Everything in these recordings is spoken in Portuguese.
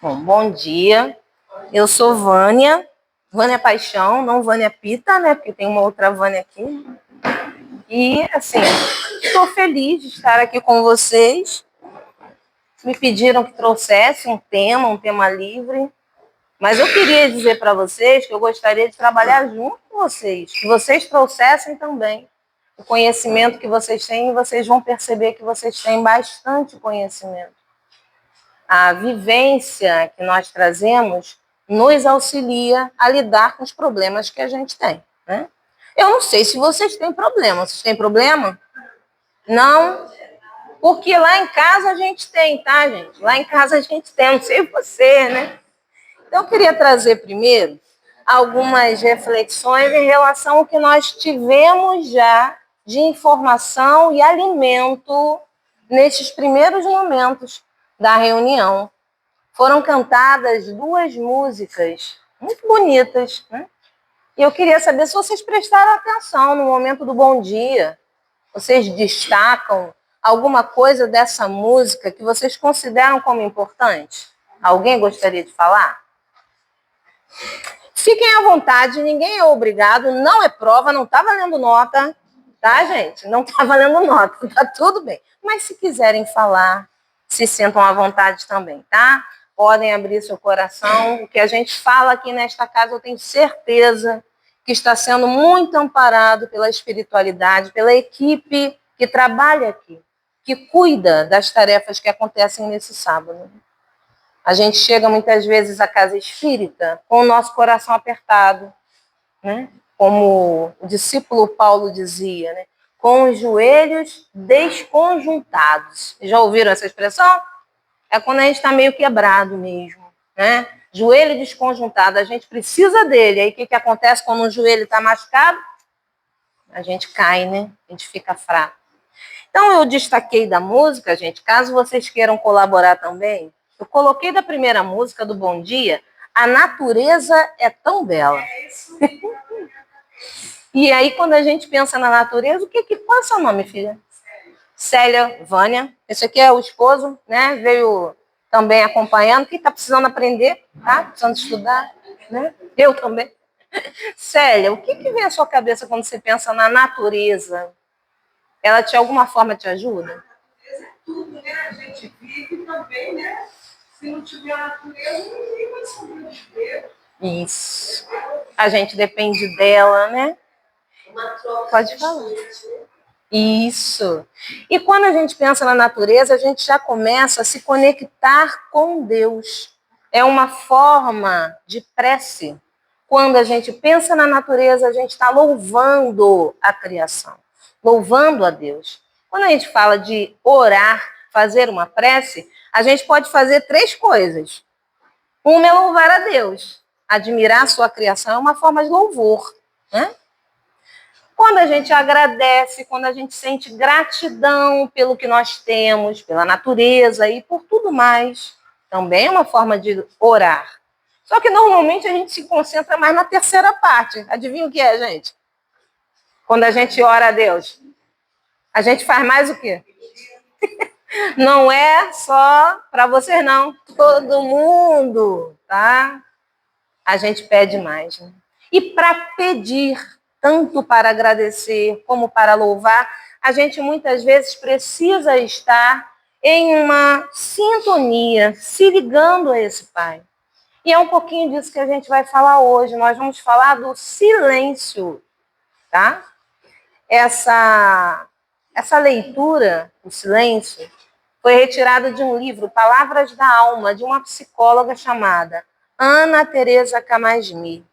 Bom dia. Eu sou Vânia, Vânia Paixão, não Vânia Pita, né? Porque tem uma outra Vânia aqui. E, assim, estou feliz de estar aqui com vocês. Me pediram que trouxesse um tema livre. Mas eu queria dizer para vocês que eu gostaria de trabalhar junto com vocês, que vocês trouxessem também o conhecimento que vocês têm, e vocês vão perceber que vocês têm bastante conhecimento. A vivência que nós trazemos nos auxilia a lidar com os problemas que a gente tem, né? Eu não sei se vocês têm problema. Vocês têm problema? Não? Porque lá em casa a gente tem, tá, gente? Lá em casa a gente tem, não sei você, né? Então, eu queria trazer primeiro algumas reflexões em relação ao que nós tivemos já de informação e alimento nesses primeiros momentos da reunião. Foram cantadas duas músicas muito bonitas, né? E eu queria saber se vocês prestaram atenção no momento do bom dia. Vocês destacam alguma coisa dessa música que vocês consideram como importante? Alguém gostaria de falar? Fiquem à vontade, ninguém é obrigado, não é prova, não está valendo nota, tá, gente? Não está valendo nota, tá tudo bem. Mas se quiserem falar, se sintam à vontade também, tá? Podem abrir seu coração. O que a gente fala aqui nesta casa, eu tenho certeza que está sendo muito amparado pela espiritualidade, pela equipe que trabalha aqui, que cuida das tarefas que acontecem nesse sábado. A gente chega muitas vezes à casa espírita com o nosso coração apertado, né? Como o discípulo Paulo dizia, né? Com os joelhos desconjuntados. Já ouviram essa expressão? É quando a gente está meio quebrado mesmo, né? Joelho desconjuntado, a gente precisa dele. Aí o que acontece quando o joelho está machucado? A gente cai, né? A gente fica fraco. Então eu destaquei da música, gente, caso vocês queiram colaborar também, eu coloquei da primeira música do Bom Dia, A Natureza é Tão Bela. E aí, quando a gente pensa na natureza, qual é o seu nome, filha? Célia Vânia. Esse aqui é o esposo, né? Veio também acompanhando. Quem está precisando aprender, tá? Precisando estudar, né? Eu também. Célia, o que vem à sua cabeça quando você pensa na natureza? Ela de alguma forma te ajuda? Tudo, né? A gente vive também, né? Se não tiver a natureza, ninguém vai sobreviver. Isso. A gente depende dela, né? Uma troca. Pode falar. Isso. E quando a gente pensa na natureza, a gente já começa a se conectar com Deus. É uma forma de prece. Quando a gente pensa na natureza, a gente está louvando a criação, louvando a Deus. Quando a gente fala de orar, fazer uma prece, a gente pode fazer três coisas. Uma é louvar a Deus. Admirar a sua criação é uma forma de louvor, né? Quando a gente agradece, quando a gente sente gratidão pelo que nós temos, pela natureza e por tudo mais, também é uma forma de orar. Só que normalmente a gente se concentra mais na terceira parte. Adivinha o que é, gente? Quando a gente ora a Deus, a gente faz mais o quê? Não é só para vocês, não. Todo mundo, tá? A gente pede mais, né? E para pedir, tanto para agradecer como para louvar, a gente muitas vezes precisa estar em uma sintonia, se ligando a esse Pai. E é um pouquinho disso que a gente vai falar hoje. Nós vamos falar do silêncio, tá? Essa leitura, o silêncio, foi retirada de um livro, Palavras da Alma, de uma psicóloga chamada Ana Teresa Camasmi.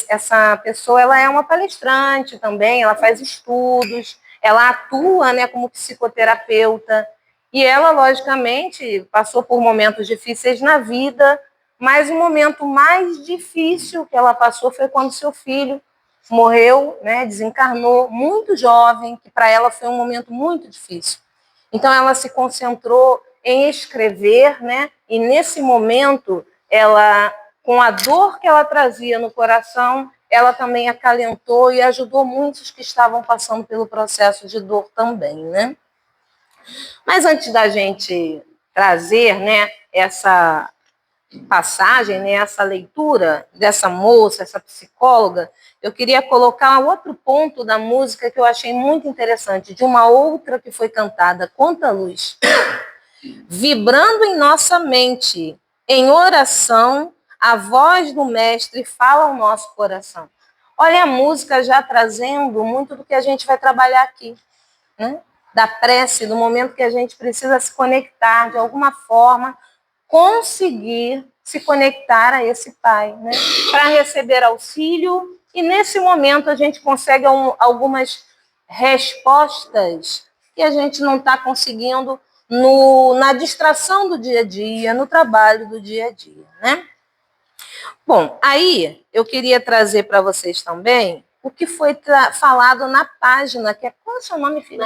Essa pessoa, ela é uma palestrante também, ela faz estudos, ela atua, né, como psicoterapeuta, e ela, logicamente, passou por momentos difíceis na vida, mas o momento mais difícil que ela passou foi quando seu filho morreu, né, desencarnou, muito jovem, que para ela foi um momento muito difícil. Então, ela se concentrou em escrever, né, e nesse momento, ela, com a dor que ela trazia no coração, ela também acalentou e ajudou muitos que estavam passando pelo processo de dor também, né? Mas antes da gente trazer, né, essa passagem, né, essa leitura dessa moça, essa psicóloga, eu queria colocar outro ponto da música que eu achei muito interessante, de uma outra que foi cantada, Quanta Luz. Vibrando em nossa mente, em oração, a voz do Mestre fala ao nosso coração. Olha a música já trazendo muito do que a gente vai trabalhar aqui, né? Da prece, do momento que a gente precisa se conectar, de alguma forma, conseguir se conectar a esse Pai, né? Para receber auxílio, e nesse momento a gente consegue algumas respostas que a gente não está conseguindo na distração do dia a dia, no trabalho do dia a dia, né? Bom, aí eu queria trazer para vocês também o que foi falado na página, que é, qual é o seu nome, filha?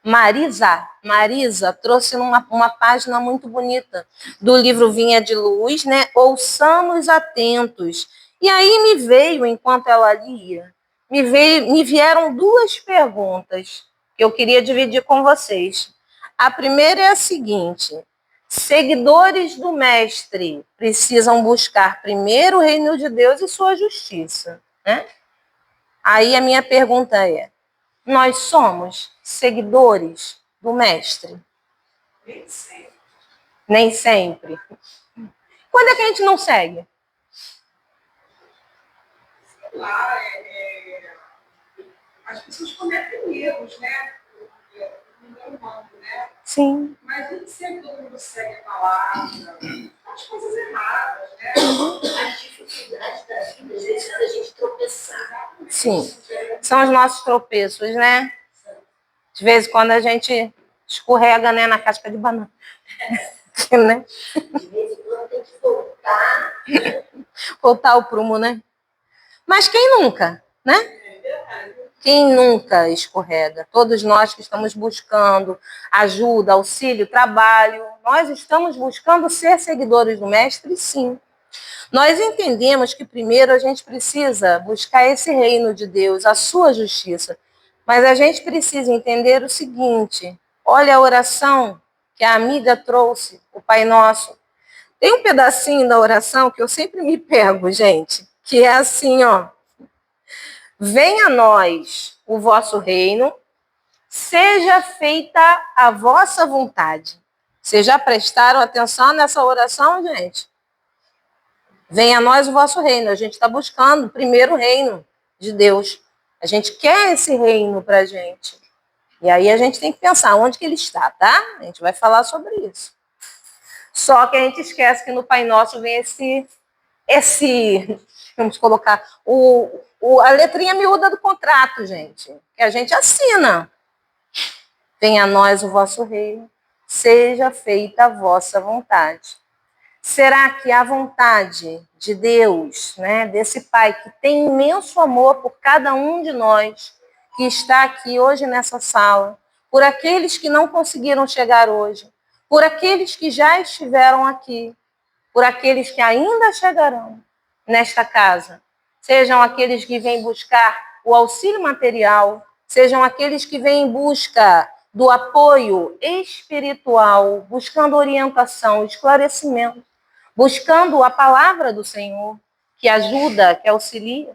Marisa trouxe uma página muito bonita do livro Vinha de Luz, né? Ouçamos atentos. E aí me veio, enquanto ela lia, me vieram duas perguntas que eu queria dividir com vocês. A primeira é a seguinte: seguidores do Mestre precisam buscar primeiro o reino de Deus e sua justiça, né? Aí a minha pergunta é: nós somos seguidores do Mestre? Nem sempre. Nem sempre. Quando é que a gente não segue? Sei lá, as pessoas cometem erros, né? No humano, né? Sim. Mas nem sempre todo mundo segue a palavra, faz coisas erradas, né? As dificuldades da vida, às vezes, quando a gente tropeçar. Sim. São os nossos tropeços, né? De vez em quando a gente escorrega, né, na casca de banana. Né? De vez em quando tem que voltar. Voltar ao prumo, né? Mas quem nunca, né? Quem nunca escorrega? Todos nós que estamos buscando ajuda, auxílio, trabalho, nós estamos buscando ser seguidores do Mestre, sim. Nós entendemos que primeiro a gente precisa buscar esse reino de Deus, a sua justiça. Mas a gente precisa entender o seguinte: olha a oração que a amiga trouxe, o Pai Nosso. Tem um pedacinho da oração que eu sempre me pego, gente, que é assim, ó. Venha a nós o vosso reino, seja feita a vossa vontade. Vocês já prestaram atenção nessa oração, gente? Venha a nós o vosso reino. A gente está buscando primeiro o reino de Deus. A gente quer esse reino para a gente. E aí a gente tem que pensar onde que ele está, tá? A gente vai falar sobre isso. Só que a gente esquece que no Pai Nosso vem vamos colocar, a letrinha miúda do contrato, gente, que a gente assina. Venha a nós o vosso reino, seja feita a vossa vontade. Será que a vontade de Deus, né, desse Pai que tem imenso amor por cada um de nós, que está aqui hoje nessa sala, por aqueles que não conseguiram chegar hoje, por aqueles que já estiveram aqui, por aqueles que ainda chegarão nesta casa, sejam aqueles que vêm buscar o auxílio material, sejam aqueles que vêm em busca do apoio espiritual, buscando orientação, esclarecimento, buscando a palavra do Senhor, que ajuda, que auxilia.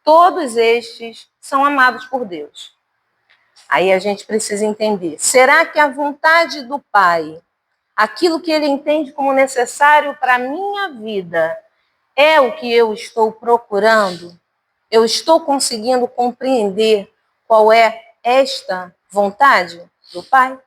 Todos estes são amados por Deus. Aí a gente precisa entender, será que a vontade do Pai, aquilo que ele entende como necessário para a minha vida, é o que eu estou procurando? Eu estou conseguindo compreender qual é esta vontade do Pai?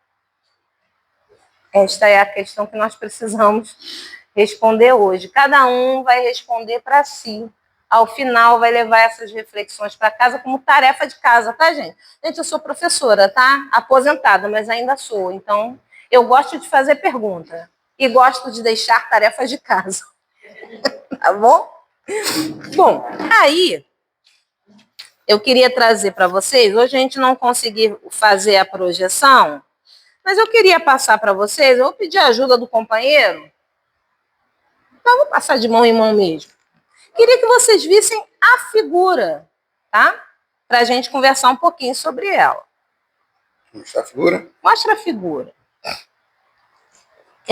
Esta é a questão que nós precisamos responder hoje. Cada um vai responder para si. Ao final, vai levar essas reflexões para casa como tarefa de casa, tá, gente? Gente, eu sou professora, tá? Aposentada, mas ainda sou. Então, eu gosto de fazer pergunta e gosto de deixar tarefas de casa. Tá bom? Bom, aí eu queria trazer para vocês, hoje a gente não conseguiu fazer a projeção, mas eu queria passar para vocês, eu vou pedir a ajuda do companheiro, então eu vou passar de mão em mão mesmo. Queria que vocês vissem a figura, tá? Para a gente conversar um pouquinho sobre ela. Mostrar a figura? Mostra a figura.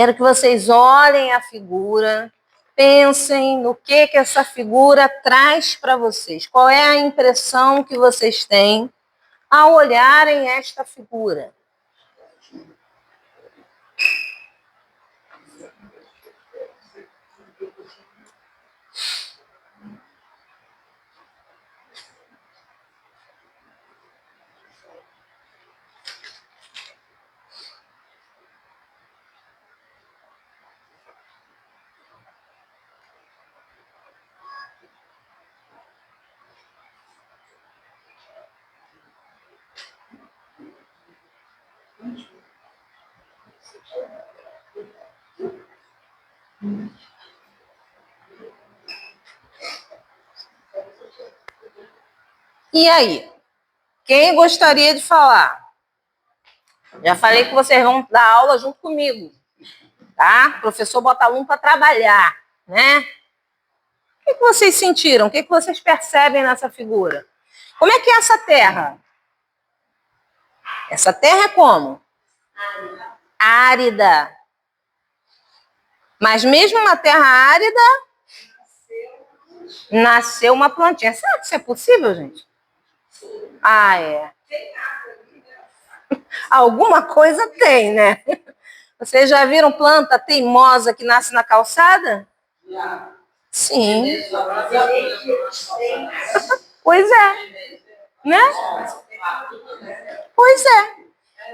Quero que vocês olhem a figura, pensem no que essa figura traz para vocês. Qual é a impressão que vocês têm ao olharem esta figura? E aí? Quem gostaria de falar? Já falei que vocês vão dar aula junto comigo, tá? O professor bota aluno para trabalhar, né? O que vocês sentiram? O que vocês percebem nessa figura? Como é que é essa terra? Essa terra é como? Árida. Mas mesmo na terra árida, nasceu uma plantinha. Será que isso é possível, gente? Ah, é. Alguma coisa tem, né? Vocês já viram planta teimosa que nasce na calçada? Já. Sim. Pois é. Né? Pois é.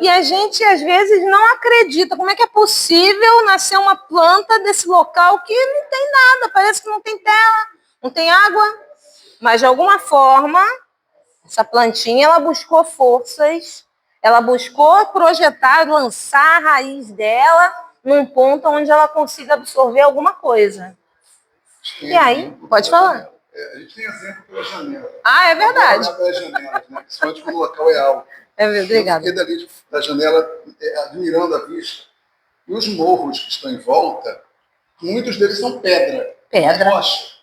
E a gente, às vezes, não acredita. Como é que é possível nascer uma planta desse local que não tem nada? Parece que não tem terra, não tem água. Mas, de alguma forma, essa plantinha, ela buscou forças, ela buscou projetar, lançar a raiz dela num ponto onde ela consiga absorver alguma coisa. E aí, pode falar. A gente tem exemplo pela janela. Ah, é verdade. Pelas janelas, né? Principalmente quando o local é alto. É verdade. Obrigada. Eu fiquei dali da janela admirando a vista. E os morros que estão em volta, muitos deles são pedra. Pedra. Rocha.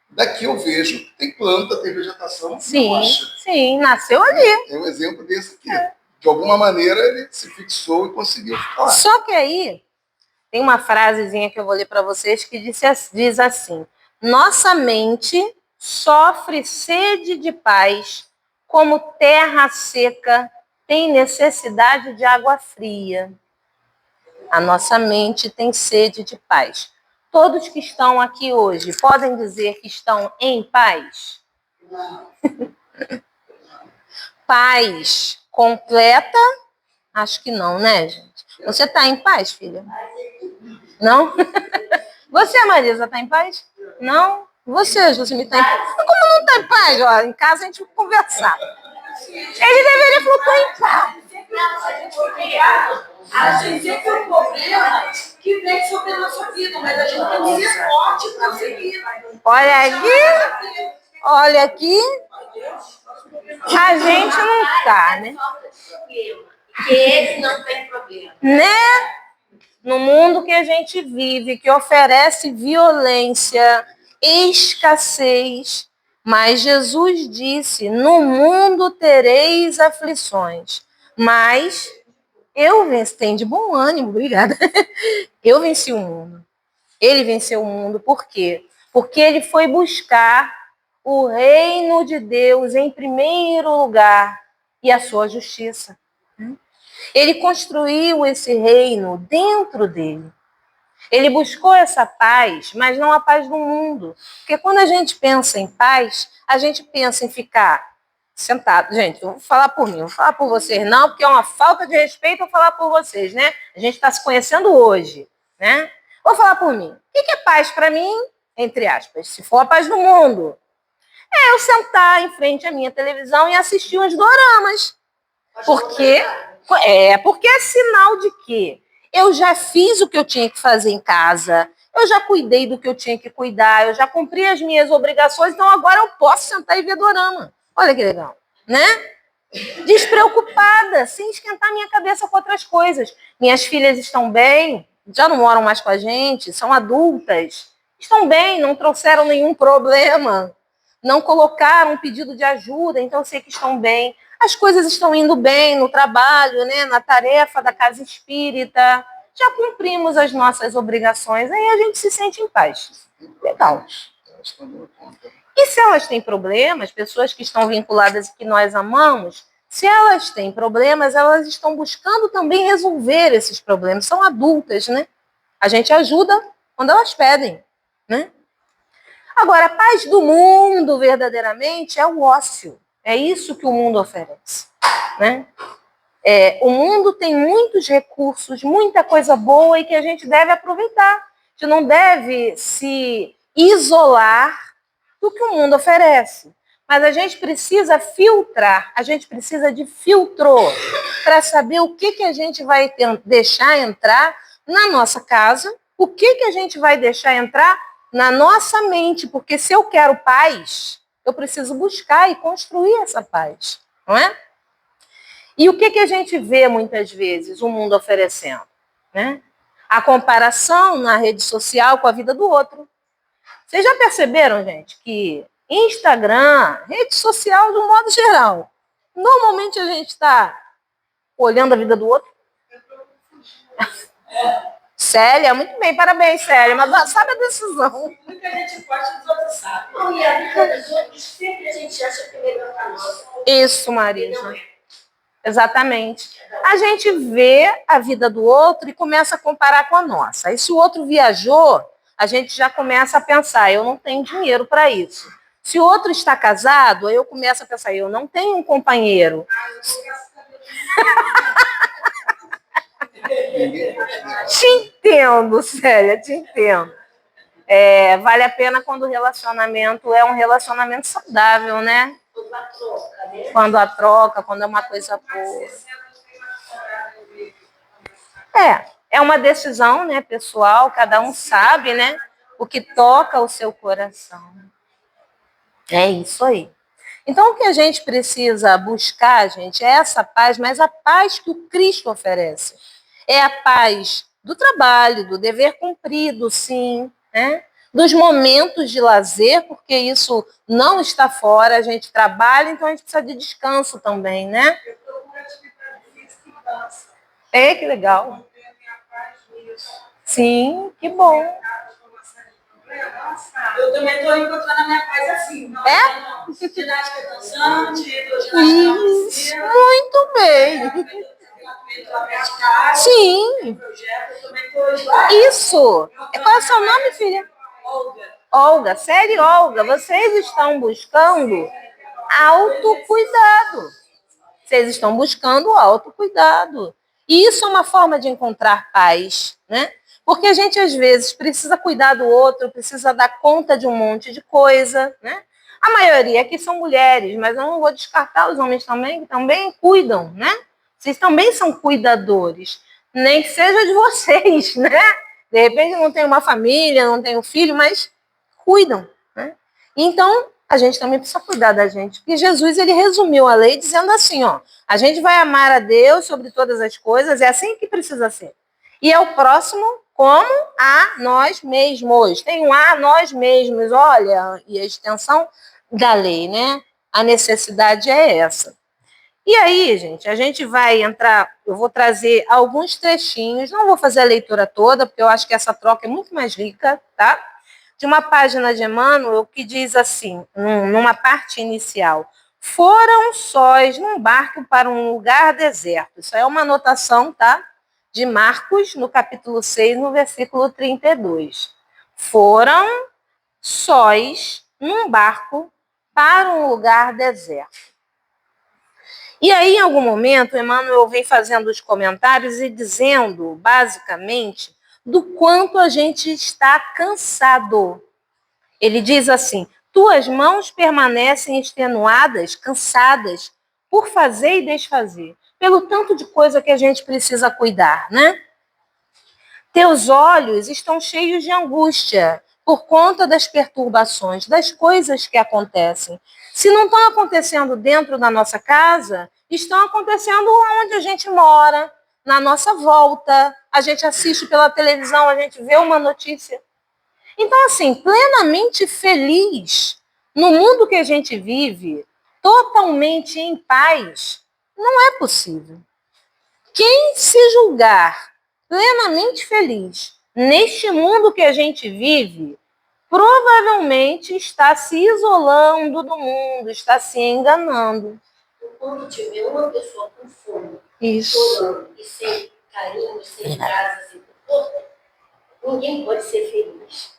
Daqui eu vejo que tem planta, tem vegetação. Sim, rocha. sim, nasceu ali. É um exemplo desse aqui. De alguma maneira ele se fixou e conseguiu ficar lá. Só que aí tem uma frasezinha que eu vou ler para vocês que diz assim: nossa mente sofre sede de paz, como terra seca tem necessidade de água fria. A nossa mente tem sede de paz. Todos que estão aqui hoje podem dizer que estão em paz? Não. Paz completa? Acho que não, né, gente? Você está em paz, filha? Não? Você, Marisa, está em paz? Não? Você, Josimir, está em paz? Como não está em paz? Ó, em casa a gente vai conversar. Ele deveria flutuar em paz. A gente sempre tem um problema que vem sobre a nossa vida, mas a gente tem que ser forte para seguir. Olha aqui. Olha aqui. A gente não está, né? Porque ele não tem problema. Né? No mundo que a gente vive, que oferece violência, escassez, mas Jesus disse: no mundo tereis aflições, mas eu venci, tem de bom ânimo, obrigada. Eu venci o mundo. Ele venceu o mundo, por quê? Porque ele foi buscar o reino de Deus em primeiro lugar e a sua justiça. Ele construiu esse reino dentro dele. Ele buscou essa paz, mas não a paz do mundo. Porque quando a gente pensa em paz, a gente pensa em ficar sentado. Gente, eu vou falar por mim, eu vou falar por vocês não, porque é uma falta de respeito eu falar por vocês, né? A gente está se conhecendo hoje, né? Vou falar por mim. O que é paz para mim? Entre aspas, se for a paz do mundo. É eu sentar em frente à minha televisão e assistir uns doramas. Porque é sinal de que eu já fiz o que eu tinha que fazer em casa, eu já cuidei do que eu tinha que cuidar, eu já cumpri as minhas obrigações, então agora eu posso sentar e ver dorama. Olha que legal, né? Despreocupada, sem esquentar minha cabeça com outras coisas. Minhas filhas estão bem, já não moram mais com a gente, são adultas, estão bem, não trouxeram nenhum problema, não colocaram um pedido de ajuda, então eu sei que estão bem. As coisas estão indo bem no trabalho, né, na tarefa da casa espírita. já cumprimos as nossas obrigações, aí a gente se sente em paz. Legal. E se elas têm problemas, pessoas que estão vinculadas e que nós amamos, se elas têm problemas, elas estão buscando também resolver esses problemas. São adultas, né? A gente ajuda quando elas pedem, né? Agora, a paz do mundo, verdadeiramente, é o ócio. É isso que o mundo oferece, né? O mundo tem muitos recursos, muita coisa boa e que a gente deve aproveitar. A gente não deve se isolar do que o mundo oferece. Mas a gente precisa filtrar, a gente precisa de filtro para saber o que a gente vai deixar entrar na nossa casa, o que a gente vai deixar entrar na nossa mente, porque se eu quero paz, eu preciso buscar e construir essa paz, não é? E o que a gente vê muitas vezes o mundo oferecendo, né? A comparação na rede social com a vida do outro. Vocês já perceberam, gente, que Instagram, rede social de um modo geral, normalmente a gente está olhando a vida do outro? Célia, muito bem, parabéns, Célia, mas sabe a decisão. Muita gente pode, os outros sabem. Não, e a vida dos outros sempre a gente acha que é melhor que a nossa. Isso, Marisa. Exatamente. A gente vê a vida do outro e começa a comparar com a nossa. Aí se o outro viajou, a gente já começa a pensar, eu não tenho dinheiro para isso. Se o outro está casado, aí eu começo a pensar, eu não tenho um companheiro. Te entendo, Célia, te entendo. Vale a pena quando o relacionamento é um relacionamento saudável, né? Quando a troca, quando é uma coisa boa. É uma decisão, né, pessoal, cada um sabe, né, o que toca o seu coração. É isso aí. Então, o que a gente precisa buscar, gente, é essa paz, mas a paz que o Cristo oferece. É a paz do trabalho, do dever cumprido, sim, né? Dos momentos de lazer, porque isso não está fora, a gente trabalha, então a gente precisa de descanso também, né? Que legal. Sim, que bom. Eu também estou encontrando a minha paz assim. Não, ginástica dançante, isso, muito bem. Sim. Isso. Qual é o seu nome, filha? Olga. Sério, Olga, vocês estão buscando autocuidado. Vocês estão buscando autocuidado. E isso é uma forma de encontrar paz, né? Porque a gente, às vezes, precisa cuidar do outro, precisa dar conta de um monte de coisa, né? A maioria aqui são mulheres, mas eu não vou descartar os homens também, que também cuidam, né? Vocês também são cuidadores. Nem que seja de vocês, né? De repente não tem uma família, não tem um filho, mas cuidam, né? Então, a gente também precisa cuidar da gente. Porque Jesus, ele resumiu a lei dizendo assim, ó, a gente vai amar a Deus sobre todas as coisas, é assim que precisa ser. E é o próximo como a nós mesmos. Tem um a nós mesmos, olha, e a extensão da lei, né? A necessidade é essa. E aí, gente, a gente vai entrar, eu vou trazer alguns trechinhos, não vou fazer a leitura toda, porque eu acho que essa troca é muito mais rica, tá? De uma página de Emmanuel que diz assim, numa parte inicial, foram sós num barco para um lugar deserto. Isso é uma anotação, tá? De Marcos, no capítulo 6, no versículo 32. Foram sós num barco para um lugar deserto. E aí, em algum momento, Emmanuel vem fazendo os comentários e dizendo, basicamente, do quanto a gente está cansado. Ele diz assim, tuas mãos permanecem extenuadas, cansadas, por fazer e desfazer, pelo tanto de coisa que a gente precisa cuidar, né? Teus olhos estão cheios de angústia, por conta das perturbações, das coisas que acontecem. Se não estão acontecendo dentro da nossa casa, estão acontecendo onde a gente mora, na nossa volta. A gente assiste pela televisão, a gente vê uma notícia. Então, assim, plenamente feliz no mundo que a gente vive, totalmente em paz, não é possível. Quem se julgar plenamente feliz neste mundo que a gente vive, provavelmente está se isolando do mundo, está se enganando. Quando tiver uma pessoa com fome, Isso. chorando e sem carinho, sem casa, sem conforto, ninguém pode ser feliz.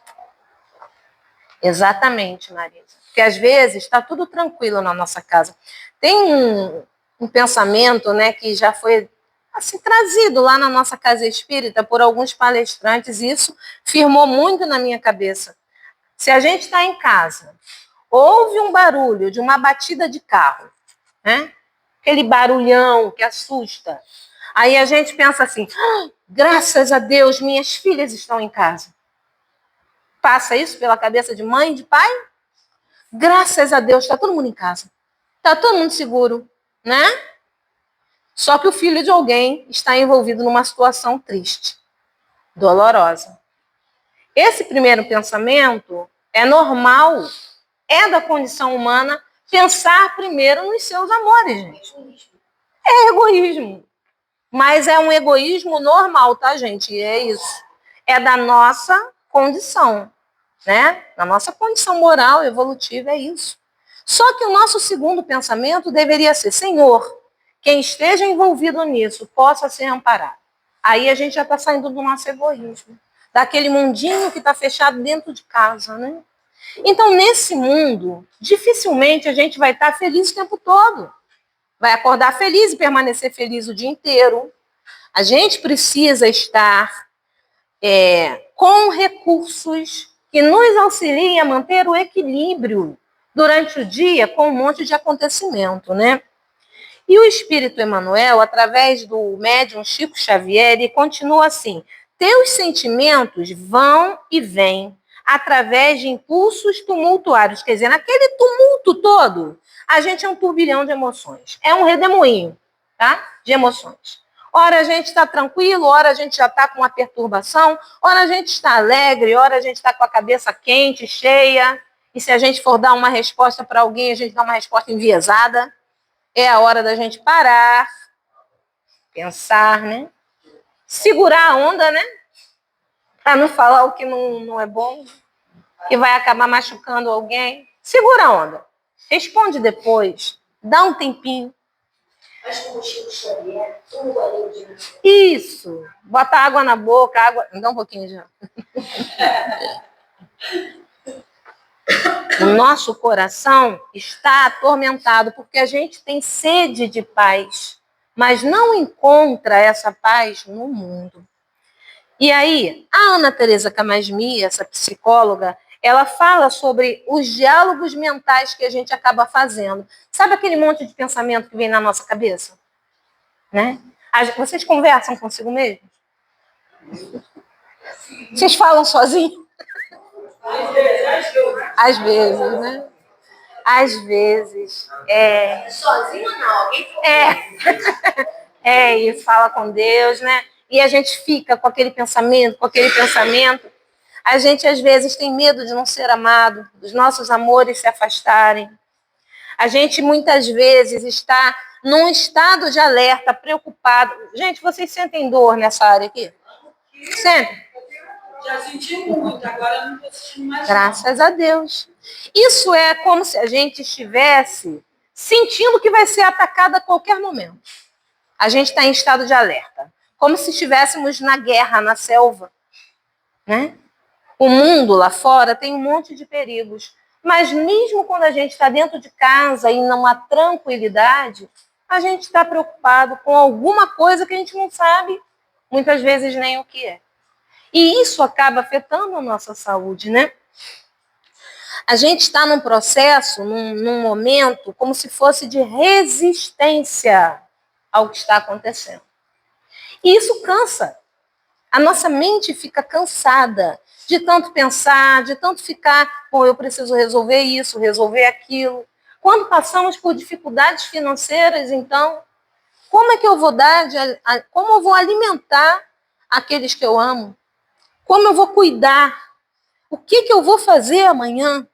Exatamente, Marisa. Porque às vezes está tudo tranquilo na nossa casa. Tem um pensamento, né, que já foi assim, trazido lá na nossa casa espírita por alguns palestrantes, e isso firmou muito na minha cabeça. Se a gente está em casa, ouve um barulho de uma batida de carro, né? Aquele barulhão que assusta. Aí a gente pensa assim, graças a Deus, minhas filhas estão em casa. Passa isso pela cabeça de mãe, de pai? Graças a Deus, está todo mundo em casa. Está todo mundo seguro, né? Só que o filho de alguém está envolvido numa situação triste, dolorosa. Esse primeiro pensamento é normal, é da condição humana pensar primeiro nos seus amores, gente. É egoísmo. Mas é um egoísmo normal, tá, gente? É isso. É da nossa condição, né? Na nossa condição moral, evolutiva, é isso. Só que o nosso segundo pensamento deveria ser, Senhor, quem esteja envolvido nisso possa ser amparado. Aí a gente já está saindo do nosso egoísmo, daquele mundinho que está fechado dentro de casa, né? Então, nesse mundo, dificilmente a gente vai estar feliz o tempo todo. Vai acordar feliz e permanecer feliz o dia inteiro. A gente precisa estar com recursos que nos auxiliem a manter o equilíbrio durante o dia com um monte de acontecimento, né? E o Espírito Emmanuel, através do médium Chico Xavier, ele continua assim: teus sentimentos vão e vêm através de impulsos tumultuários. Quer dizer, naquele tumulto todo, a gente é um turbilhão de emoções. É um redemoinho, tá? De emoções. Ora a gente está tranquilo, ora a gente já está com uma perturbação, ora a gente está alegre, ora a gente está com a cabeça quente, cheia. E se a gente for dar uma resposta para alguém, a gente dá uma resposta enviesada. É a hora da gente parar, pensar, né? Segurar a onda, né? Para não falar o que não é bom, que vai acabar machucando alguém. Segura a onda. Responde depois. Dá um tempinho. Mas como Chico Xavier, um golinho de mim. Isso. Bota água na boca, água. Dá um pouquinho já. O nosso coração está atormentado porque a gente tem sede de paz, mas não encontra essa paz no mundo. E aí, a Ana Teresa Camasmi, essa psicóloga, ela fala sobre os diálogos mentais que a gente acaba fazendo. Sabe aquele monte de pensamento que vem na nossa cabeça? Né? Vocês conversam consigo mesmos? Vocês falam sozinhos? Às vezes, né? Às vezes. Sozinho não, alguém E fala com Deus, né? E a gente fica com aquele pensamento, A gente, às vezes, tem medo de não ser amado, dos nossos amores se afastarem. A gente, muitas vezes, está num estado de alerta, preocupado. Gente, vocês sentem dor nessa área aqui? Sentem? Já senti muito, agora não estou sentindo mais. Graças a Deus. Isso é como se a gente estivesse sentindo que vai ser atacada a qualquer momento. A gente está em estado de alerta. Como se estivéssemos na guerra, na selva. Né? O mundo lá fora tem um monte de perigos. Mas mesmo quando a gente está dentro de casa e numa tranquilidade, a gente está preocupado com alguma coisa que a gente não sabe, muitas vezes nem o que é. E isso acaba afetando a nossa saúde, né? A gente está num processo, num momento, como se fosse de resistência ao que está acontecendo. E isso cansa. A nossa mente fica cansada de tanto pensar, de tanto ficar, eu preciso resolver isso, resolver aquilo. Quando passamos por dificuldades financeiras, então, como é que eu vou como eu vou alimentar aqueles que eu amo? Como eu vou cuidar? O que eu vou fazer amanhã,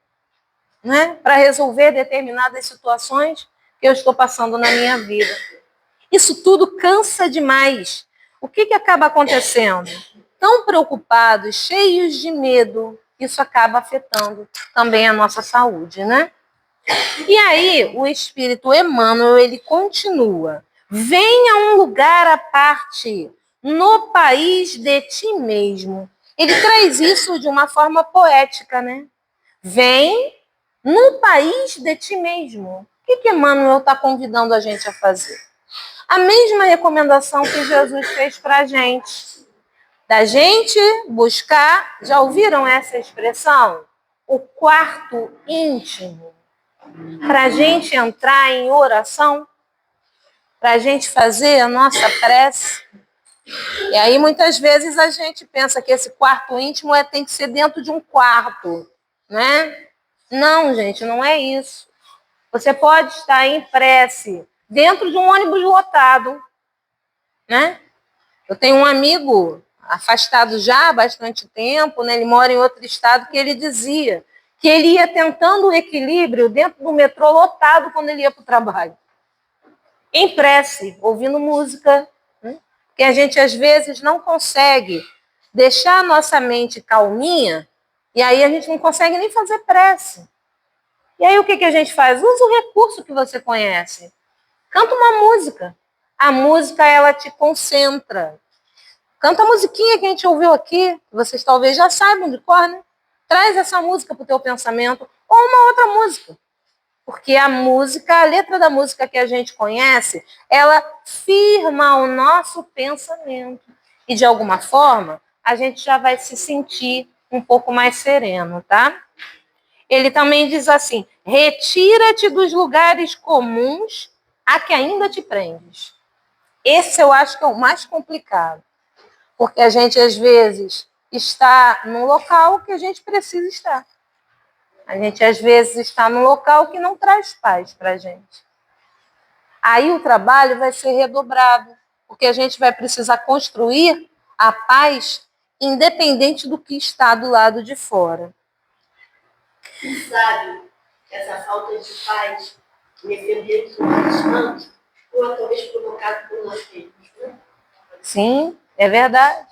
né, para resolver determinadas situações que eu estou passando na minha vida? Isso tudo cansa demais. o que acaba acontecendo? Tão preocupados, cheios de medo, isso acaba afetando também a nossa saúde, né? E aí, o Espírito Emmanuel, ele continua. Venha a um lugar à parte, no país de ti mesmo. Ele traz isso de uma forma poética, né? Vem no país de ti mesmo. O que Emmanuel está convidando a gente a fazer? A mesma recomendação que Jesus fez para a gente. Da gente buscar, já ouviram essa expressão? O quarto íntimo. Para a gente entrar em oração, para a gente fazer a nossa prece. E aí muitas vezes a gente pensa que esse quarto íntimo tem que ser dentro de um quarto, né? Não, gente, não é isso. Você pode estar em prece dentro de um ônibus lotado, né? Eu tenho um amigo afastado já há bastante tempo, né? Ele mora em outro estado, que ele dizia que ele ia tentando o equilíbrio dentro do metrô lotado quando ele ia para o trabalho. Em prece, ouvindo música, né? Porque a gente às vezes não consegue deixar a nossa mente calminha e aí a gente não consegue nem fazer prece. E aí o que a gente faz? Usa o recurso que você conhece. Canta uma música. A música, ela te concentra. Canta a musiquinha que a gente ouviu aqui, vocês talvez já saibam de cor, né? Traz essa música para o teu pensamento, ou uma outra música. Porque a música, a letra da música que a gente conhece, ela firma o nosso pensamento. E de alguma forma, a gente já vai se sentir um pouco mais sereno, tá? Ele também diz assim, retira-te dos lugares comuns a que ainda te prendes. Esse eu acho que é o mais complicado. Porque a gente, às vezes, está num local que a gente precisa estar. A gente, às vezes, está num local que não traz paz para a gente. Aí o trabalho vai ser redobrado, porque a gente vai precisar construir a paz independente do que está do lado de fora. Sabe que essa falta de paz nesse ambiente cristão foi talvez provocado por nós mesmos, né? Sim, é verdade.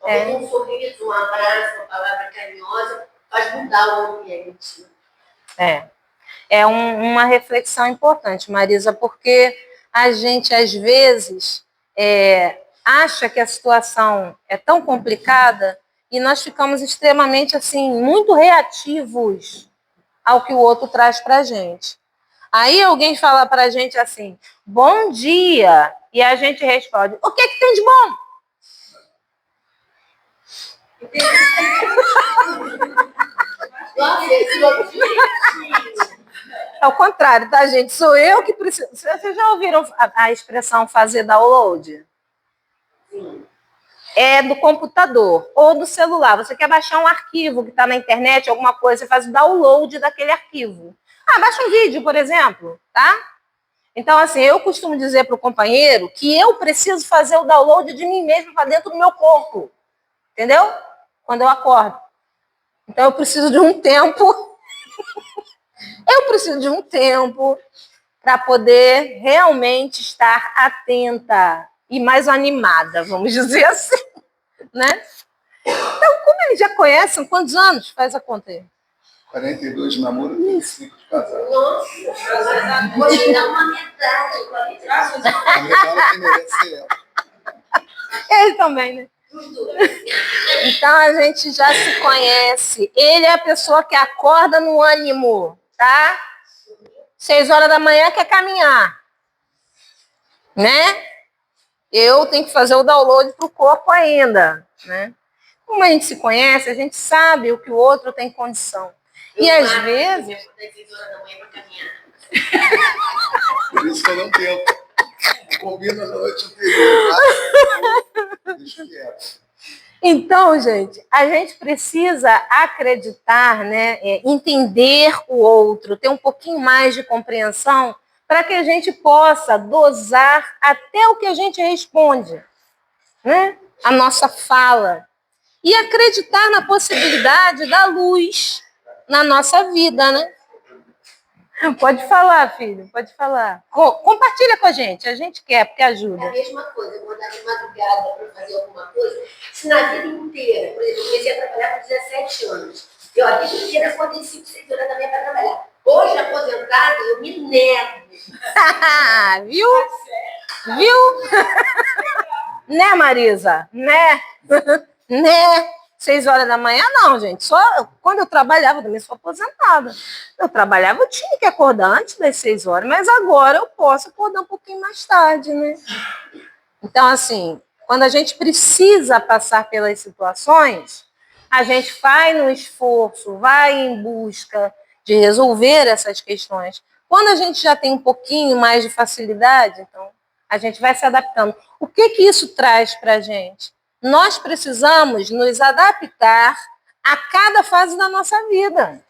Talvez um sorriso, um abraço, uma palavra carinhosa faz mudar o ambiente. É uma reflexão importante, Marisa, porque a gente, às vezes, acha que a situação é tão complicada e nós ficamos extremamente, assim, muito reativos ao que o outro traz para a gente. Aí alguém fala para a gente assim, bom dia, e a gente responde, o que tem de bom? É o contrário, tá, gente? Sou eu que preciso. Vocês já ouviram a expressão fazer download? Sim. É do computador ou do celular. Você quer baixar um arquivo que está na internet, alguma coisa, você faz o download daquele arquivo. Baixa um vídeo, por exemplo, tá? Então, assim, eu costumo dizer para o companheiro que eu preciso fazer o download de mim mesmo para dentro do meu corpo. Entendeu? Quando eu acordo. Então, eu preciso de um tempo. Eu preciso de um tempo para poder realmente estar atenta e mais animada, vamos dizer assim, né? Então, como eles já conhecem, quantos anos? Faz a conta aí. 42 de namoro e 25 de casado. Nossa, vou te dar uma medalha. A medalha que merece ela. Ele também, né? Então, a gente já se conhece. Ele é a pessoa que acorda no ânimo, tá? 6 horas da manhã quer caminhar, né? Eu tenho que fazer o download para o corpo ainda, né? Como a gente se conhece, a gente sabe o que o outro tem condição. E às vezes... Por isso que eu não tento. Combina na noite anterior. Deixa quieto. Então, gente, a gente precisa acreditar, né? Entender o outro, ter um pouquinho mais de compreensão para que a gente possa dosar até o que a gente responde, né? A nossa fala. E acreditar na possibilidade da luz na nossa vida, né? Pode falar, filho, pode falar. Compartilha com a gente quer, porque É ajuda. a mesma coisa, acordar de madrugada para fazer alguma coisa. Se na vida inteira, por exemplo, eu comecei a trabalhar com 17 anos. Eu a vida inteira acordei 5, 6 horas da manhã para trabalhar. Hoje, aposentada, eu me nego. Viu? Viu? Né, Marisa? Né? Né? 6 horas da manhã, não, gente. Só quando eu trabalhava, eu também sou aposentada. Eu trabalhava, eu tinha que acordar antes das 6 horas, mas agora eu posso acordar um pouquinho mais tarde, né? Então, assim, quando a gente precisa passar pelas situações, a gente vai no esforço, vai em busca de resolver essas questões. Quando a gente já tem um pouquinho mais de facilidade, então, a gente vai se adaptando. O que isso traz para a gente? Nós precisamos nos adaptar a cada fase da nossa vida.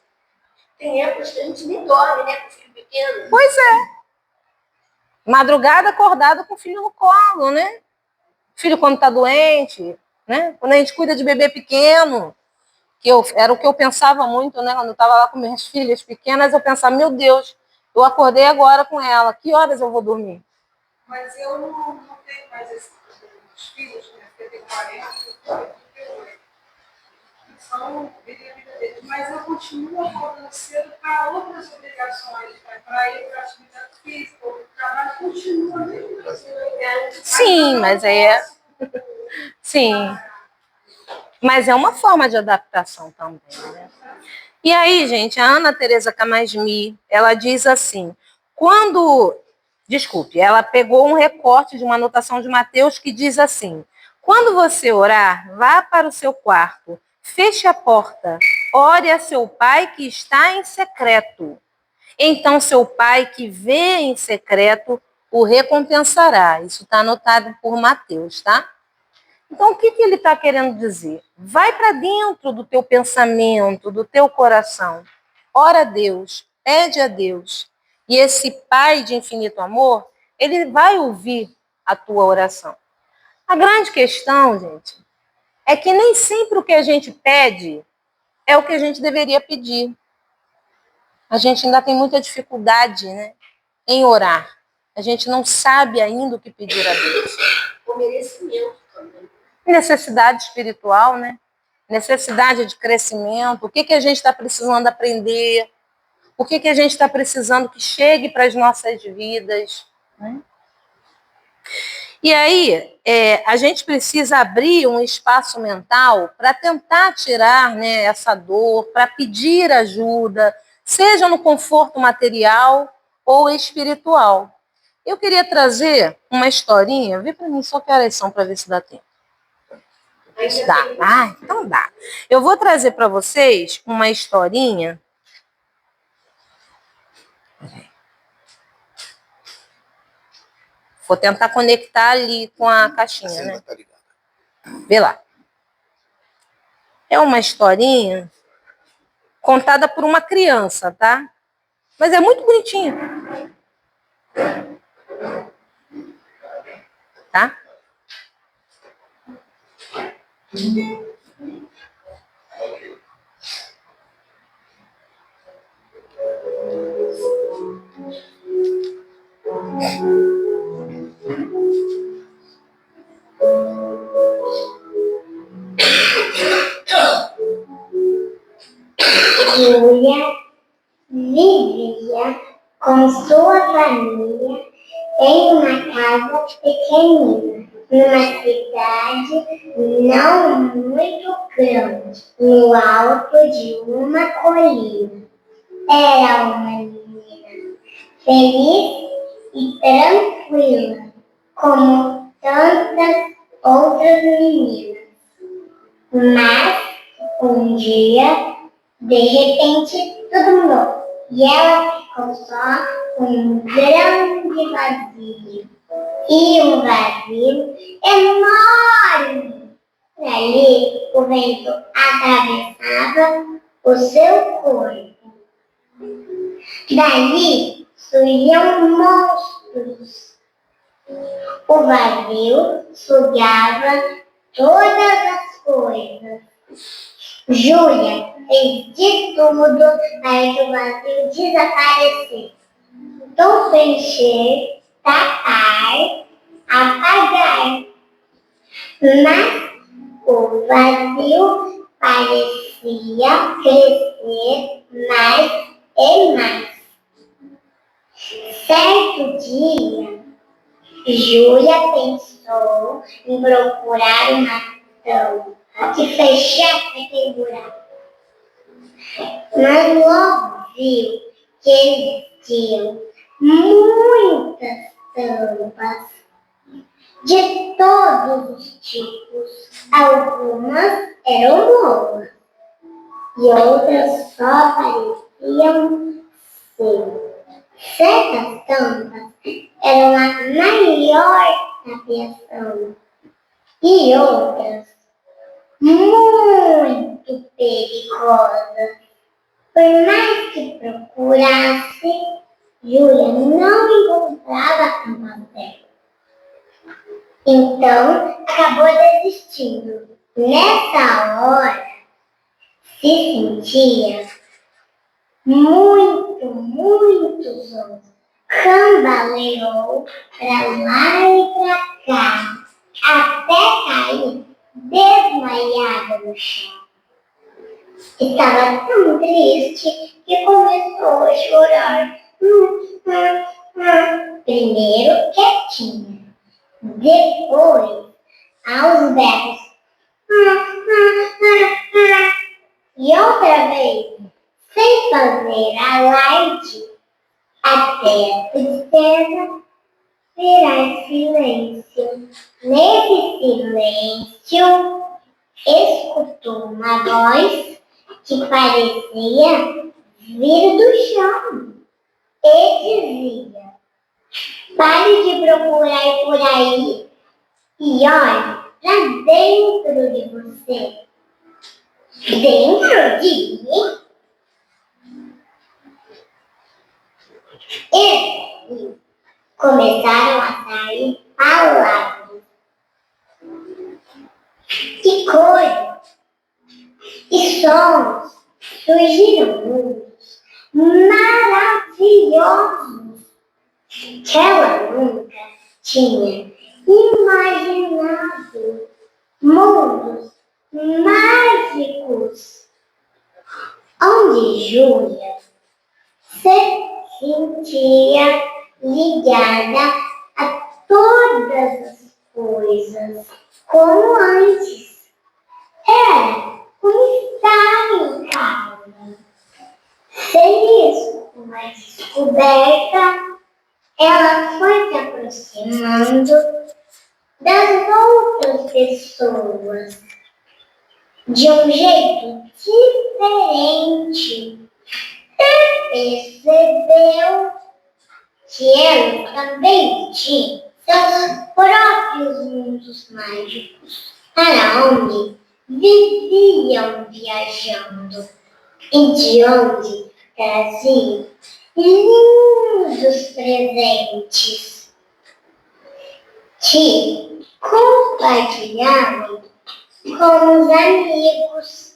Tem épocas que a gente nem dorme, né, com o filho pequeno. Pois é. Madrugada acordada com o filho no colo, né? Filho quando está doente, né? Quando a gente cuida de bebê pequeno, era o que eu pensava muito, né? Quando eu estava lá com minhas filhas pequenas, eu pensava, meu Deus, eu acordei agora com ela, que horas eu vou dormir? Mas eu não tenho mais esses filhos, né? Porque eu tenho 40, são vivem a vida deles. Mas eu continuo acordando cedo para outras obrigações, né? Para ir para a atividade física, ou para o trabalho, continua a mesma coisa. Sim, mas é. Sim. Mas é uma forma de adaptação também, né? E aí, gente, a Ana Teresa Camasmi, ela diz assim, ela pegou um recorte de uma anotação de Mateus que diz assim, quando você orar, vá para o seu quarto, feche a porta, ore a seu pai que está em secreto. Então, seu pai que vê em secreto o recompensará. Isso está anotado por Mateus, tá? Então, o que ele está querendo dizer? Vai para dentro do teu pensamento, do teu coração. Ora a Deus, pede a Deus. E esse Pai de infinito amor, ele vai ouvir a tua oração. A grande questão, gente, é que nem sempre o que a gente pede é o que a gente deveria pedir. A gente ainda tem muita dificuldade, né, em orar. A gente não sabe ainda o que pedir a Deus. O merecimento também. Necessidade espiritual, né? Necessidade de crescimento. O que a gente está precisando aprender? O que a gente está precisando que chegue para as nossas vidas? Né? E aí, a gente precisa abrir um espaço mental para tentar tirar, né, essa dor, para pedir ajuda, seja no conforto material ou espiritual. Eu queria trazer uma historinha, vê para mim só que horas são para ver se dá tempo. Dá. Ah, então dá. Eu vou trazer para vocês uma historinha. Vou tentar conectar ali com a caixinha, né? Vê lá. É uma historinha contada por uma criança, tá? Mas é muito bonitinha. Tá? Júlia vivia com sua família em uma casa pequenina, numa cidade não muito grande, no alto de uma colina. Era uma menina feliz e tranquila, como tantas outras meninas. Mas um dia, de repente, tudo mudou. E ela ficou só com um grande vazio. E um vazio enorme. E ali o vento atravessava o seu corpo. Dali surgiam monstros. O vazio sugava todas as coisas. Júlia fez de tudo para que o vazio desaparecesse. Tentou preencher, tapar, apagar. Mas o vazio parecia crescer mais e mais. Certo dia, Júlia pensou em procurar uma tampa que fechasse aquele buraco. Mas logo viu que existiam muitas tampas de todos os tipos. Algumas eram boas e outras só pareciam ser. Certas tampas eram a maior tapeação e outras muito perigosas. Por mais que procurasse, Júlia não encontrava a tampa certa. Então, acabou desistindo. Nessa hora, se sentia muito zonzo. Cambaleou pra lá e pra cá, até cair desmaiada no chão. Estava tão triste que começou a chorar. Primeiro quietinha, depois aos berros. E outra vez, sem fazer alarde, até a tristeza virar silêncio. Nesse silêncio, escutou uma voz que parecia vir do chão e dizia: pare de procurar por aí e olhe para dentro de você. Dentro de mim? E começaram a sair palavras e cores e sons. Surgiram mundos maravilhosos que ela nunca tinha imaginado. Mundos mágicos onde Júlia se sentia ligada a todas as coisas como antes. Era como estar em casa. Feliz com a descoberta, ela foi se aproximando das outras pessoas de um jeito diferente. Percebeu que elas também tinham seus próprios mundos mágicos, para onde viviam viajando e de onde traziam lindos presentes que compartilhavam com os amigos.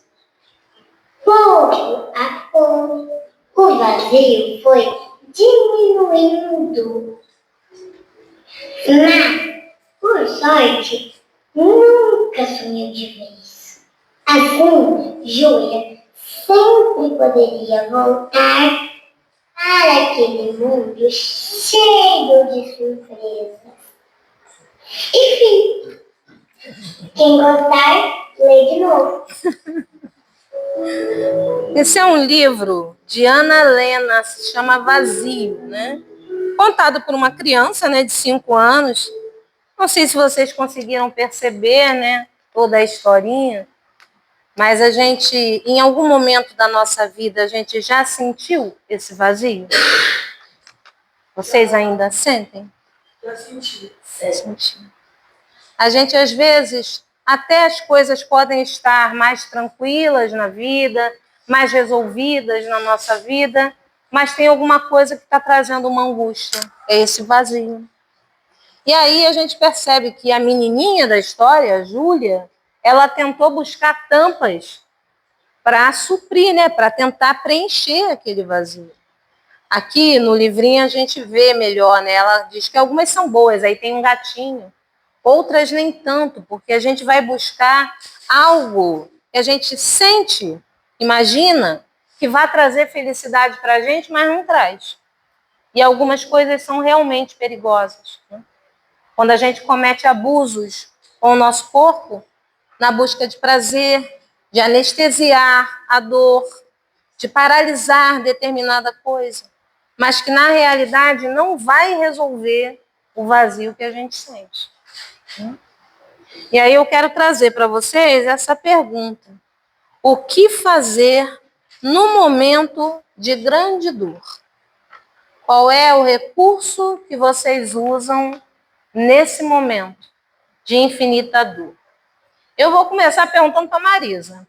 Pouco a pouco, o vazio foi diminuindo. Mas, por sorte, nunca sumiu de vez. Assim, Júlia sempre poderia voltar para aquele mundo cheio de surpresas. Enfim, quem gostar, lê de novo. Esse é um livro de Ana Lena, se chama Vazio, né? Contado por uma criança, né, de 5 anos. Não sei se vocês conseguiram perceber, né, toda a historinha, mas a gente, em algum momento da nossa vida, a gente já sentiu esse vazio? Vocês ainda sentem? Já senti. Senti. A gente, às vezes, até as coisas podem estar mais tranquilas na vida, mais resolvidas na nossa vida, mas tem alguma coisa que está trazendo uma angústia. É esse vazio. E aí a gente percebe que a menininha da história, a Júlia, ela tentou buscar tampas para suprir, né? Para tentar preencher aquele vazio. Aqui no livrinho a gente vê melhor, né? Ela diz que algumas são boas, aí tem um gatinho. Outras nem tanto, porque a gente vai buscar algo que a gente sente, imagina, que vai trazer felicidade para a gente, mas não traz. E algumas coisas são realmente perigosas, né? Quando a gente comete abusos com o nosso corpo, na busca de prazer, de anestesiar a dor, de paralisar determinada coisa, mas que na realidade não vai resolver o vazio que a gente sente. E aí eu quero trazer para vocês essa pergunta: o que fazer no momento de grande dor? Qual é o recurso que vocês usam nesse momento de infinita dor? Eu vou começar perguntando para Marisa.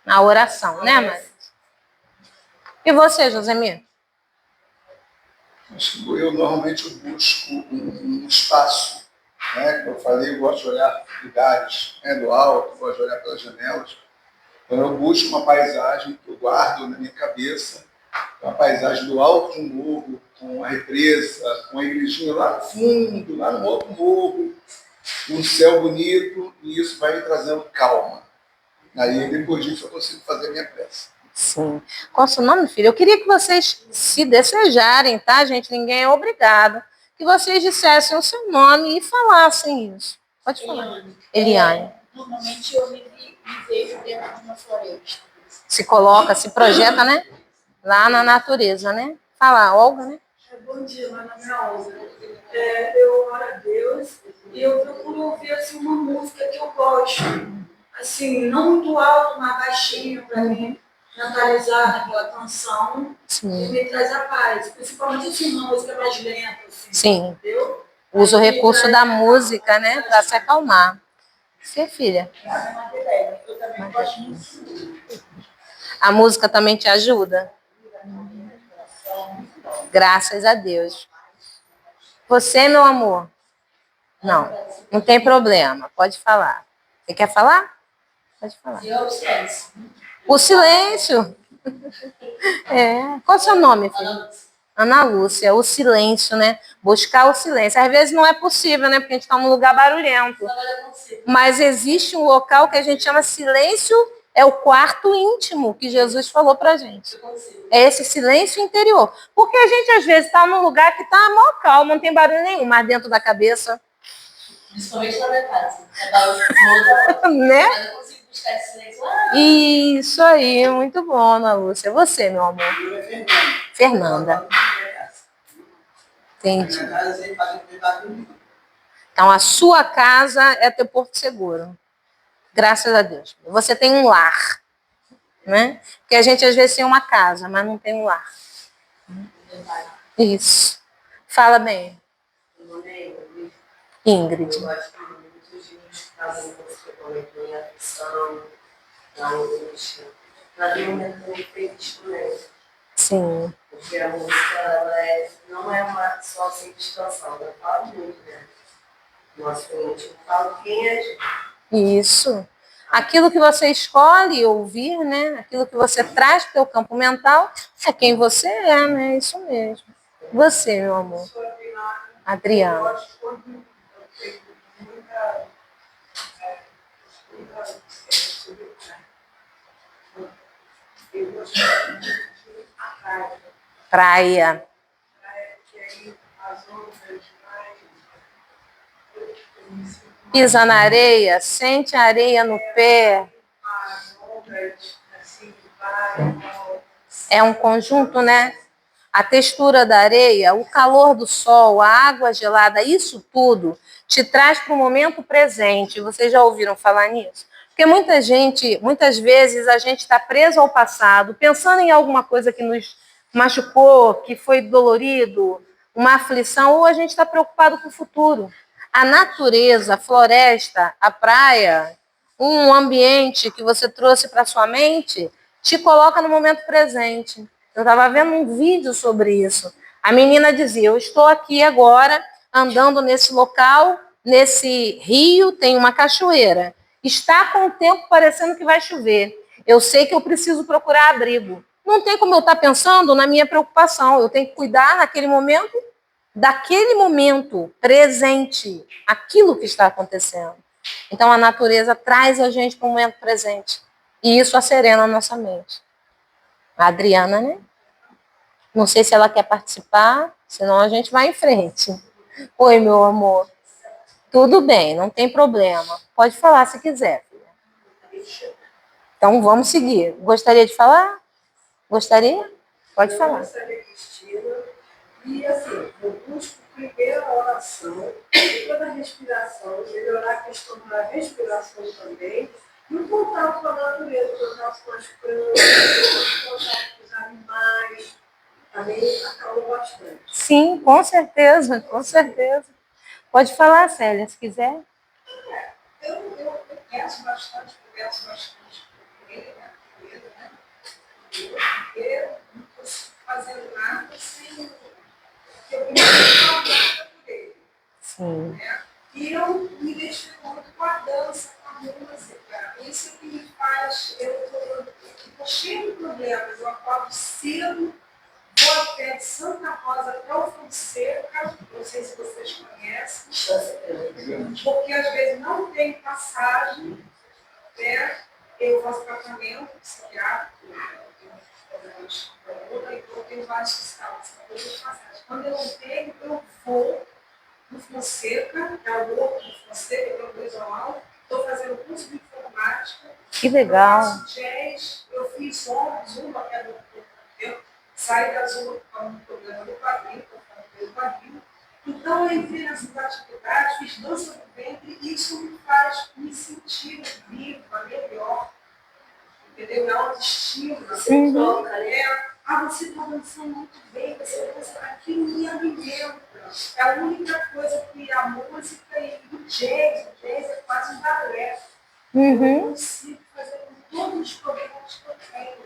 Na oração, né, Marisa? E você, Josemir? Eu normalmente busco um espaço, né? Como eu falei, eu gosto de olhar lugares, né, do alto, gosto de olhar pelas janelas. Então eu busco uma paisagem que eu guardo na minha cabeça, uma paisagem do alto de um morro, com a represa, com a igrejinha lá no fundo, lá no outro morro, um céu bonito, e isso vai me trazendo calma. Aí depois disso eu consigo fazer a minha prece. Sim. Qual é o seu nome, filho? Eu queria que vocês, se desejarem, tá, gente? Ninguém é obrigado. Que vocês dissessem o seu nome e falassem isso. Pode falar. Eliane. Normalmente eu me vejo dentro de uma floresta. Se coloca, se projeta, né? Lá na natureza, né? Fala, Olga, né? Bom dia, meu nome é Olga. Eu oro a Deus e eu procuro ouvir assim, uma música que eu gosto. Assim, não muito alto, mas baixinho, para mim mentalizar naquela canção. Sim. E me traz a paz. Principalmente assim, uma música mais lenta. Assim, Sim. entendeu? Usa o recurso da música, né? Para se acalmar. Você, filha? Eu também gosto muito. A música também te ajuda? Graças a Deus. Você, meu amor? Não, não tem problema. Pode falar. Você quer falar? Pode falar. O silêncio. Qual é o seu nome, filho? Ana Lúcia. O silêncio, né? Buscar o silêncio. Às vezes não é possível, né? Porque a gente está num lugar barulhento. Mas existe um local que a gente chama silêncio, é o quarto íntimo que Jesus falou pra gente. É esse silêncio interior. Porque a gente às vezes está num lugar que está mó calmo, não tem barulho nenhum, mas dentro da cabeça. Principalmente lá na casa. É barulho todo. Né? Eu não consigo buscar esse silêncio lá. Isso aí, muito bom, Ana Lúcia. Você, meu amor? Fernanda. Entendi. Então, a sua casa é teu porto seguro. Graças a Deus. Você tem um lar, né? Porque a gente às vezes tem uma casa, mas não tem um lar. Isso. Fala bem. Ingrid. Eu acho que muitos gente fazem música também tem aflição, da angústia. Para mim, um momento muito feliz também. Sim. Porque a música não é uma só simples canção, ela fala muito, né? Nosso íntimo fala quem é a gente. Isso. Aquilo que você escolhe ouvir, né? Aquilo que você traz para o teu campo mental é quem você é, né? Isso mesmo. Você, meu amor. Adriana. Praia. Pisa na areia, sente a areia no pé. É um conjunto, né? A textura da areia, o calor do sol, a água gelada, isso tudo te traz para o momento presente. Vocês já ouviram falar nisso? Porque muitas vezes a gente está preso ao passado, pensando em alguma coisa que nos machucou, que foi dolorido, uma aflição, ou a gente está preocupado com o futuro. A natureza, a floresta, a praia, um ambiente que você trouxe para sua mente, te coloca no momento presente. Eu estava vendo um vídeo sobre isso. A menina dizia, eu estou aqui agora, andando nesse local, nesse rio, tem uma cachoeira. Está com o tempo parecendo que vai chover. Eu sei que eu preciso procurar abrigo. Não tem como eu estar pensando na minha preocupação. Eu tenho que cuidar naquele momento, daquele momento presente, aquilo que está acontecendo. Então a natureza traz a gente para o momento presente. E isso acerena a nossa mente. A Adriana, né? Não sei se ela quer participar, senão a gente vai em frente. Oi, meu amor. Tudo bem, não tem problema. Pode falar se quiser, filha. Então vamos seguir. Gostaria de falar? Gostaria? Pode falar. Eu gostaria, Cristina. E assim, eu busco primeiro a oração, toda a respiração, melhorar a questão da respiração também, e o contato com a natureza, o contato com as plantas, o contato com os animais, também acalma bastante. Sim, com certeza, com certeza. Pode falar, Célia, se quiser. Eu converso bastante com ele, né? Porque não estou fazendo nada sem eu preciso falar por ele. Sim. Né? E eu me identifico muito com a dança, com a música. Isso que me faz. Eu estou cheio de problemas. Eu acordo cedo, vou até de Santa Rosa até o Fonseca, não sei se vocês conhecem, porque às vezes não tem passagem, né? Eu faço tratamento psiquiátrico, eu tenho vários fiscais, quando eu não tenho, eu vou no Fonseca, é o outro do Fonseca, que é o Visual, estou fazendo curso de informática. Que legal. Eu faço jazz, eu fiz zumba, que é do tempo, saí da zumba para um programa do quadrinho, então eu entrei nessas atividades, fiz dança do ventre, e isso me faz me sentir viva, melhor. Entendeu? Minha autoestima, você toca, né? Ah, você está dançando muito bem, você dança aquilo me alimenta. É a única coisa que a música e o jazz é quase um balé. Eu consigo fazer com todos os problemas que eu tenho.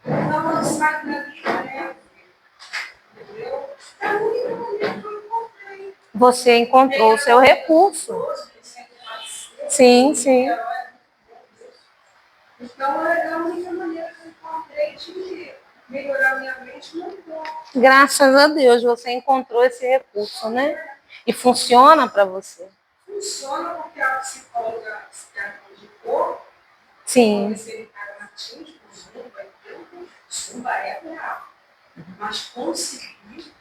Então eu saio dali leve. Entendeu? É a única maneira que eu encontrei. Você encontrou o seu recurso. Sim, sim. Então, é a única maneira que eu encontrei de melhorar minha mente no corpo. Graças a Deus você encontrou esse recurso, né? E funciona para você. Funciona porque a psicóloga indicou, Sim. Zumba é real, mas consegui,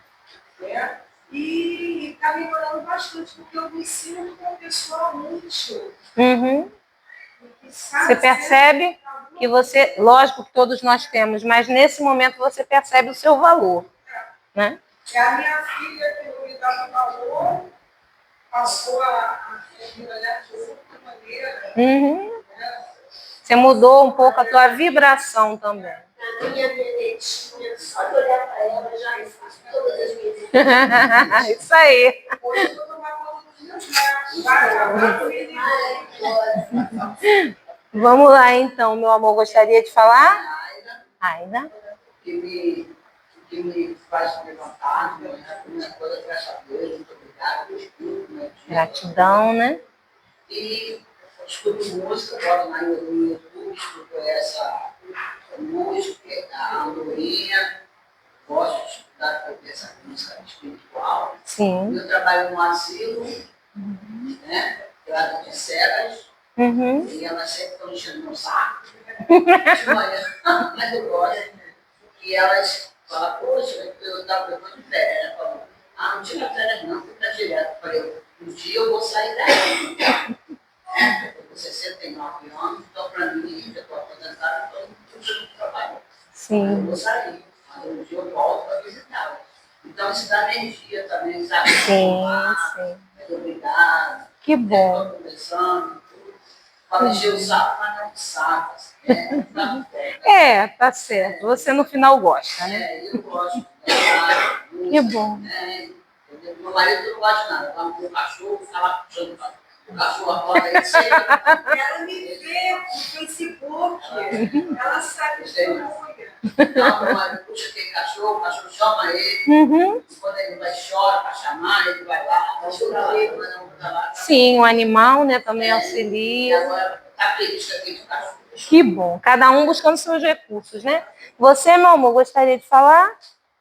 né? E está melhorando bastante, porque eu me sinto uma pessoa útil. Você percebe que você, lógico que todos nós temos, mas nesse momento você percebe o seu valor, né? É a minha filha que não me dava valor, passou a me olhar de outra maneira. Né? Você mudou um pouco a tua vibração também. A minha netinha, só de olhar para ela, já faço todas as minhas. Isso aí. Hoje eu vou tomar conta dos meus netos. Vai acabar com ele. Vamos lá, então, meu amor. Gostaria de falar? Aida. Que me faz levantar, né? Minha coisa, graças a Deus, muito obrigado por tudo. Gratidão, né? E escuto música, boto no YouTube, escuto essa música, a Andorinha, gosto de estudar essa música espiritual. Sim. Eu trabalho no asilo, né? Trata de cegas, e elas sempre estão enchendo meu saco. De manhã, mas eu gosto. E elas falam, poxa, eu estava de férias, né? Falam, não tira férias não, fica direto. Eu falei, um dia eu vou sair daí. Né? Eu tô com 69 anos, então para mim, já estou aposentada, então não preciso de trabalho. Sim. Eu vou sair, mas um dia eu volto para visitá-la. Então isso dá energia também, sabe? Sim, sim. Muito obrigada. Que bom. Estou conversando, tudo. Para encher o saco, mas não é um saco. Tá certo. Você no final gosta, né? Eu gosto. Que bom. Meu marido não gosta de nada. Vai com o cachorro, fica lá puxando o cachorro, a porta aí chega. Ela me vê no Facebook. Ela sabe que eu não. Então, meu marido puxa aquele cachorro, o cachorro chama ele. Quando ele vai chorar para chamar, ele vai lá. Sim, o animal, né, também E auxilia. agora está feliz que aquele cachorro Que bom. Cada um buscando seus recursos, né? Você, meu amor, gostaria de falar?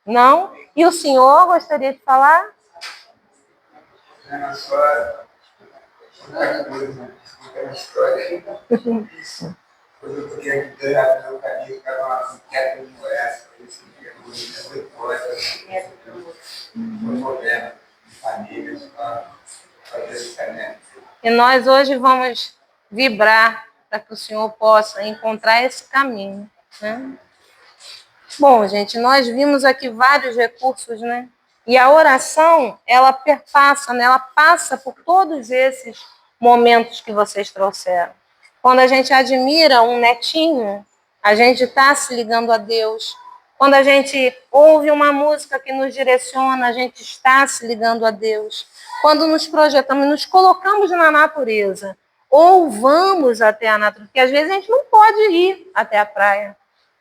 Não? E o senhor gostaria de falar? Era só uma coisa, aquela história. Quando eu toquei aqui no meu caminho, ficava uma queda de moessa, isso que foi coisa, foi moderno, famílias, para fazer esse caminho. E nós hoje vamos vibrar para que o senhor possa encontrar esse caminho, né? Bom, gente, nós vimos aqui vários recursos, né? E a oração, ela perpassa, né? Ela passa por todos esses momentos que vocês trouxeram. Quando a gente admira um netinho, a gente está se ligando a Deus. Quando a gente ouve uma música que nos direciona, a gente está se ligando a Deus. Quando nos projetamos, nos colocamos na natureza, ou vamos até a natureza, porque às vezes a gente não pode ir até a praia.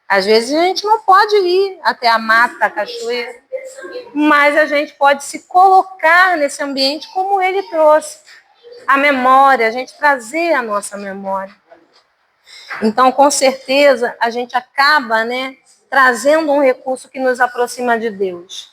Às vezes a gente não pode ir até a mata, a cachoeira, mas a gente pode se colocar nesse ambiente como ele trouxe. A memória, a gente trazer a nossa memória. Então, com certeza, a gente acaba, né, trazendo um recurso que nos aproxima de Deus.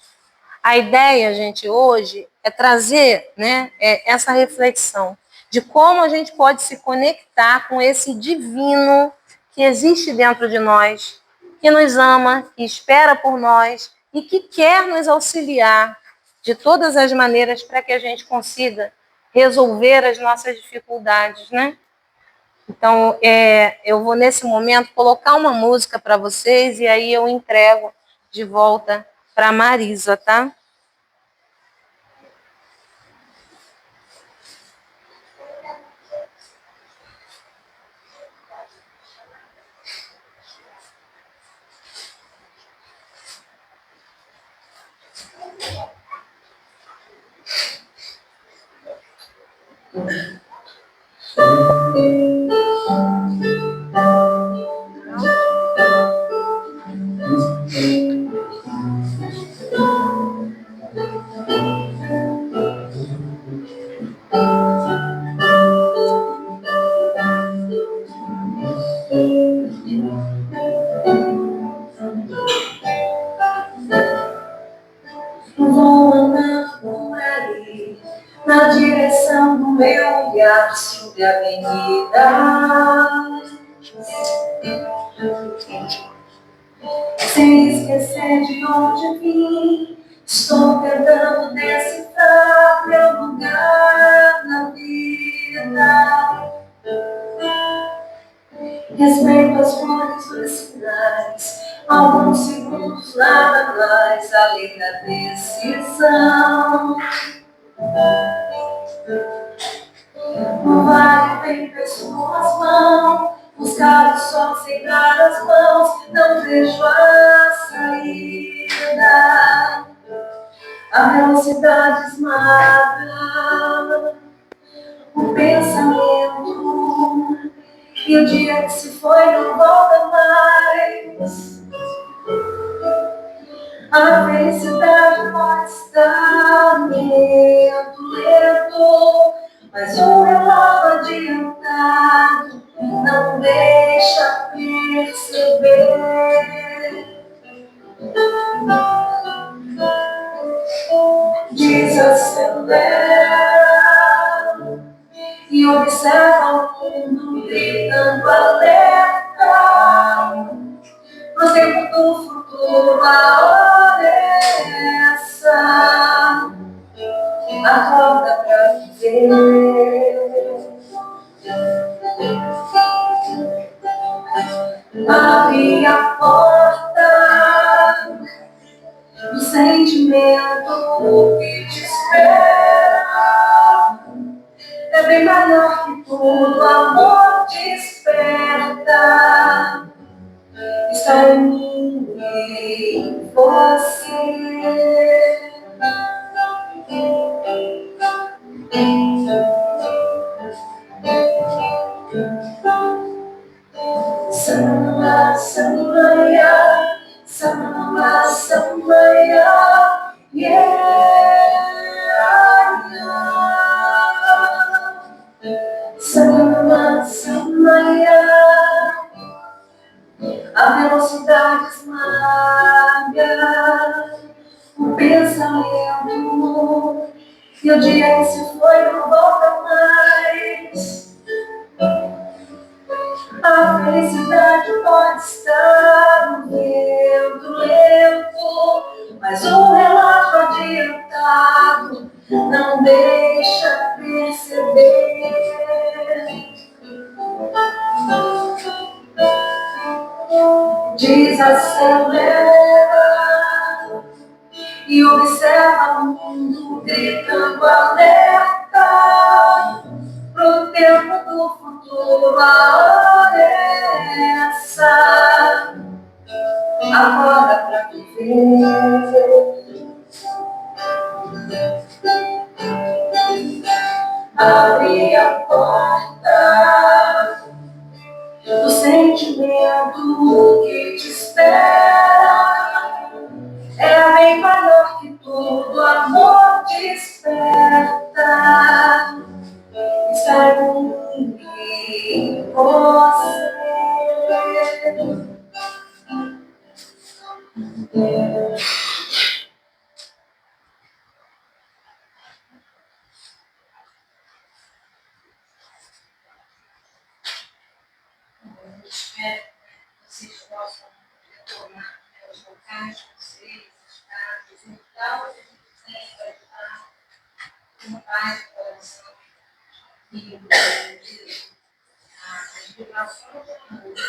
A ideia, gente, hoje é trazer, né, essa reflexão de como a gente pode se conectar com esse divino que existe dentro de nós, que nos ama, que espera por nós e que quer nos auxiliar de todas as maneiras para que a gente consiga resolver as nossas dificuldades, né? Então, eu vou nesse momento colocar uma música para vocês e aí eu entrego de volta para a Marisa, tá? Vou andando por aí, na direção do meu olhar sobre a avenida. Sem esquecer de onde vim, estou tentando decifrar meu lugar na vida. Respeito as flores dos sinais, alguns segundos nada mais além da decisão. No vale vem pessoas vão buscar o sol sem dar as mãos, não vejo a saída. A velocidade esmaga o pensamento e o dia que se foi não volta mais. A felicidade pode estar lento, lento, mas o relógio adiantado não deixa perceber. Desacelera e observa o mundo gritando alerta. No tempo do futuro, a hora é essa. Acorda pra viver. Abre a porta do sentimento que te espera. É bem maior que tudo, amor desperta. Está em mim e em você. Samba, sambaia, samba, sambaia, yeah. Samba, sambaia, desalento. E o dia que se foi não volta mais. A felicidade pode estar no vento lento, mas o relógio adiantado não deixa perceber. Desacelera e observa o mundo gritando alerta pro tempo do futuro. A hora é essa, acorda pra viver. Abre a porta do sentimento que te espera. É bem maior que tudo, amor desperta. Está em você. Espero que vocês possam retornar aos locais de vocês, estados e tal, a gente sempre ajudar com paz no coração e as vibrações do mundo.